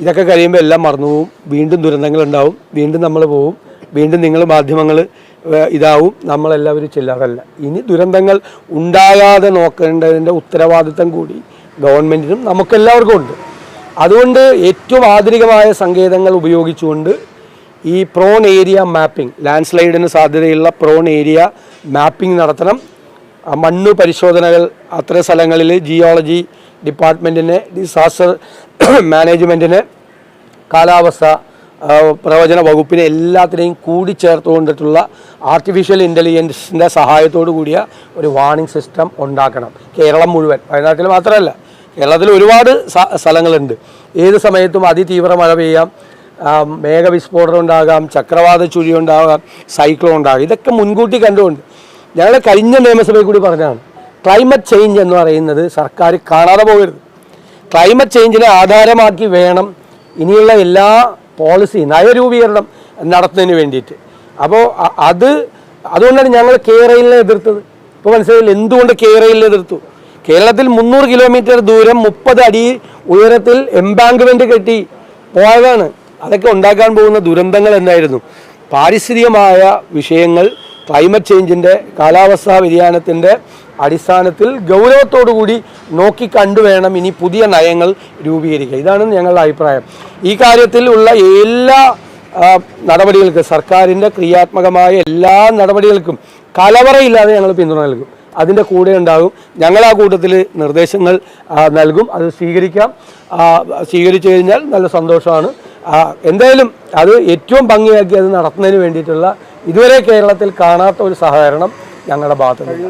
ഇതൊക്കെ കഴിയുമ്പോൾ എല്ലാം മറന്നു പോവും, വീണ്ടും ദുരന്തങ്ങളുണ്ടാവും, വീണ്ടും നമ്മൾ പോവും, വീണ്ടും നിങ്ങൾ മാധ്യമങ്ങൾ ഇതാവും, നമ്മളെല്ലാവരും ചെല്ലാറല്ല. ഇനി ദുരന്തങ്ങൾ ഉണ്ടാകാതെ നോക്കേണ്ടതിൻ്റെ ഉത്തരവാദിത്തം കൂടി ഗവൺമെൻറ്റിനും നമുക്കെല്ലാവർക്കും ഉണ്ട്. അതുകൊണ്ട് ഏറ്റവും ആധുനികമായ സങ്കേതങ്ങൾ ഉപയോഗിച്ചുകൊണ്ട് ഈ പ്രോൺ ഏരിയ മാപ്പിംഗ്, ലാൻഡ് സ്ലൈഡിന് സാധ്യതയുള്ള പ്രോൺ ഏരിയ മാപ്പിംഗ് നടത്തണം. മണ്ണ് പരിശോധനകൾ അത്തരം സ്ഥലങ്ങളിൽ ജിയോളജി ഡിപ്പാർട്ട്മെൻറ്റിന്, ഡിസാസ്റ്റർ മാനേജ്മെൻറ്റിന്, കാലാവസ്ഥ പ്രവചന വകുപ്പിനെ എല്ലാത്തിനെയും കൂടി ചേർത്തുകൊണ്ടിട്ടുള്ള ആർട്ടിഫിഷ്യൽ ഇൻ്റലിജൻസിൻ്റെ സഹായത്തോടു കൂടിയ ഒരു വാർണിംഗ് സിസ്റ്റം ഉണ്ടാക്കണം. കേരളം മുഴുവൻ, വയനാട്ടിൽ മാത്രമല്ല, കേരളത്തിൽ ഒരുപാട് സ്ഥലങ്ങളുണ്ട്. ഏത് സമയത്തും അതിതീവ്ര മഴ പെയ്യാം, മേഘവിസ്ഫോടനം ഉണ്ടാകാം, ചക്രവാത ചുഴി ഉണ്ടാകാം, സൈക്ലോൺ ഉണ്ടാകാം. ഇതൊക്കെ മുൻകൂട്ടി കണ്ടുകൊണ്ട് ഞങ്ങൾ കഴിഞ്ഞ നിയമസഭയിൽ കൂടി പറഞ്ഞതാണ്, ക്ലൈമറ്റ് ചേഞ്ച് എന്ന് പറയുന്നത് സർക്കാർ കാണാതെ പോകരുത്. ക്ലൈമറ്റ് ചേഞ്ചിനെ ആധാരമാക്കി വേണം ഇനിയുള്ള എല്ലാ പോളിസി നയരൂപീകരണം നടത്തുന്നതിന് വേണ്ടിയിട്ട്. അപ്പോൾ അതുകൊണ്ടാണ് ഞങ്ങൾ കേരളിനെ എതിർത്തത്. ഇപ്പോൾ മനസ്സിലായില്ല എന്തുകൊണ്ട് കേരളിനെ എതിർത്തു. കേരളത്തിൽ 300 കിലോമീറ്റർ ദൂരം 30 അടി ഉയരത്തിൽ എംബാങ്ക്മെൻറ്റ് കെട്ടി പോയതാണ്. അതൊക്കെ ഉണ്ടാക്കാൻ പോകുന്ന ദുരന്തങ്ങൾ എന്തായിരുന്നു? പാരിസ്ഥിതികമായ വിഷയങ്ങൾ, ക്ലൈമറ്റ് ചേഞ്ചിൻ്റെ, കാലാവസ്ഥാ വ്യതിയാനത്തിൻ്റെ അടിസ്ഥാനത്തിൽ ഗൗരവത്തോടുകൂടി നോക്കിക്കണ്ടു വേണം ഇനി പുതിയ നയങ്ങൾ രൂപീകരിക്കുക. ഇതാണ് ഞങ്ങളുടെ അഭിപ്രായം. ഈ കാര്യത്തിൽ ഉള്ള എല്ലാ നടപടികൾക്ക്, സർക്കാരിൻ്റെ ക്രിയാത്മകമായ എല്ലാ നടപടികൾക്കും കലവറയില്ലാതെ ഞങ്ങൾ പിന്തുണ നൽകും. അതിൻ്റെ കൂടെ ഉണ്ടാകും. ഞങ്ങൾ ആ കൂട്ടത്തിൽ നിർദ്ദേശങ്ങൾ നൽകും. അത് സ്വീകരിച്ചു കഴിഞ്ഞാൽ നല്ല സന്തോഷമാണ്. എന്തായാലും അത് ഏറ്റവും ഭംഗിയാക്കി അത് നടത്തുന്നതിന് വേണ്ടിയിട്ടുള്ള ഇതുവരെ കേരളത്തിൽ കാണാത്ത ഒരു സഹകരണം ഞങ്ങളുടെ ഭാഗത്തുനിന്ന്.